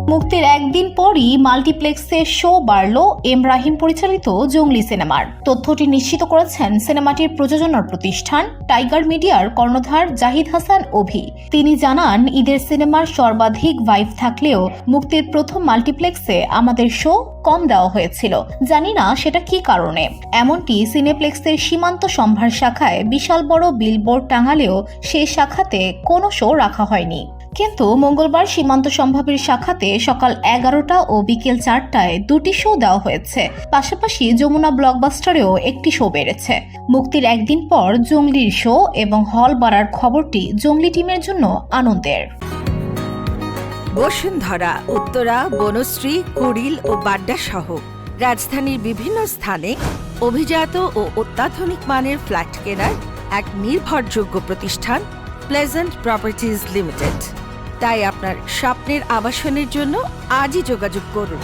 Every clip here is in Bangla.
মুক্তির একদিন পরই মাল্টিপ্লেক্সে শো বাড়ল এম রাহিম পরিচালিত জঙ্গলি সিনেমার। তথ্যটি নিশ্চিত করেছেন সিনেমাটির প্রযোজনা প্রতিষ্ঠান টাইগার মিডিয়ার কর্ণধার জাহিদ হাসান অভি। তিনি জানান, ঈদের সিনেমার সর্বাধিক ভাইভ থাকলেও মুক্তির প্রথম মাল্টিপ্লেক্সে আমাদের শো কম দেওয়া হয়েছিল। জানি না সেটা কি কারণে। এমনটি সিনেপ্লেক্সের সীমান্ত সম্ভার শাখায় বিশাল বড় বিলবোর্ড টাঙালেও সেই শাখাতে কোনো শো রাখা হয়নি। কিন্তু মঙ্গলবার সীমান্ত সম্ভাবের শাখাতে সকাল 11টা ও বিকেল 4টায় দুটি শো দেওয়া হয়েছে। পাশাপাশি যমুনা ব্লকবাস্টারেও একটি শো বেড়েছে। মুক্তির একদিন পর জঙ্গলির শো এবং হল বাড়ার খবরটি জঙ্গলি টিমের জন্য আনন্দের। বসুন্ধরা, উত্তরা, বনশ্রী, কুড়িল ও বাড্ডা সহ রাজধানীর বিভিন্ন স্থানে অভিজাত ও অত্যাধুনিক মানের ফ্ল্যাট কেনার এক নির্ভরযোগ্য প্রতিষ্ঠান প্লেজেন্ট প্রপার্টিজ লিমিটেড। তাই আপনার স্বপ্নের আবাসনের জন্য আজই যোগাযোগ করুন।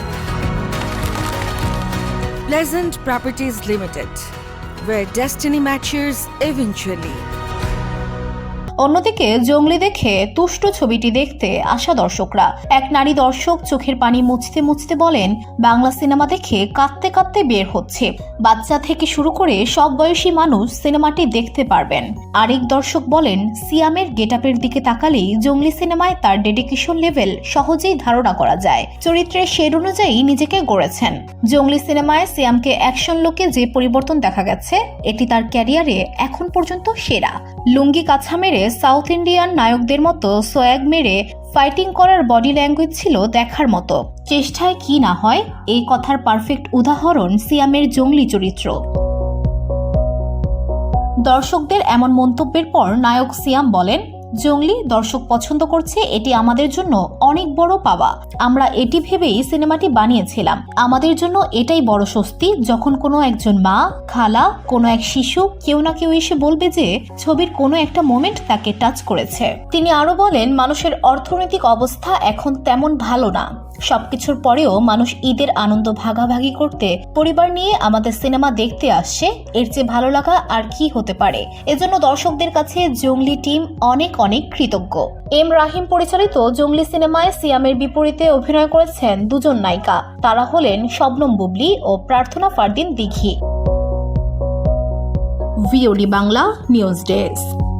Pleasant properties limited, where destiny matches eventually. অন্যদিকে জঙ্গলি দেখে তুষ্ট ছবিটি দেখতে আসা দর্শকরা এক নারী দর্শক চোখের পানি মুছতে মুছতে বলেন, বাংলা সিনেমা দেখে কাঁদতে কাঁদতে বের হচ্ছে। বাচ্চা থেকে শুরু করে সব বয়সী মানুষ সিনেমাটি দেখতে পারবেন। আরেক দর্শক বলেন, সিয়ামের গেটআপের দিকে তাকালেই জঙ্গলি সিনেমায় তার ডেডিকেশন লেভেল সহজেই ধারণা করা যায়। চরিত্রের শেড অনুযায়ী নিজেকে গড়েছেন। জঙ্গলি সিনেমায় সিয়ামকে অ্যাকশন লুকে যে পরিবর্তন দেখা গেছে, এটি তার ক্যারিয়ারে এখন পর্যন্ত সেরা। লুঙ্গি কাছা মেরে সাউথ ইন্ডিয়ান নায়কদের মতো সোয়াগ মেরে ফাইটিং করার বডি ল্যাঙ্গুয়েজ ছিল দেখার মতো। চেষ্টায় কি না হয়, এই কথার পারফেক্ট উদাহরণ সিয়ামের জঙ্গলি চরিত্র। দর্শকদের এমন মন্তব্যের পর নায়ক সিয়াম বলেন, জঙ্গলি দর্শক পছন্দ করছে, এটি আমাদের জন্য অনেক বড় পাওয়া। আমরা এটি ভেবেই সিনেমাটি বানিয়েছিলাম। আমাদের জন্য এটাই বড় স্বস্তি যখন কোনো একজন মা, খালা, কোনো এক শিশু কেউ না কেউ এসে বলবে যে ছবির কোনো একটা মোমেন্ট তাকে টাচ করেছে। তিনি আরো বলেন, মানুষের অর্থনৈতিক অবস্থা এখন তেমন ভালো না। সবকিছুর পরেও মানুষ ঈদের আনন্দ ভাগাভাগি করতে পরিবার নিয়ে আমাদের সিনেমা দেখতে আসছে। এর চেয়ে ভালো লাগা আর কি হতে পারে। এজন্য দর্শকদের কাছে জঙ্গলি টিম অনেক অনেক কৃতজ্ঞ। এম রাহিম পরিচালিত জঙ্গলি সিনেমায় সিয়ামের বিপরীতে অভিনয় করেছেন দুজন নায়িকা। তারা হলেন শবনম বুবলি ও Prarthana Fardin Dighi. VOD Bangla news desk.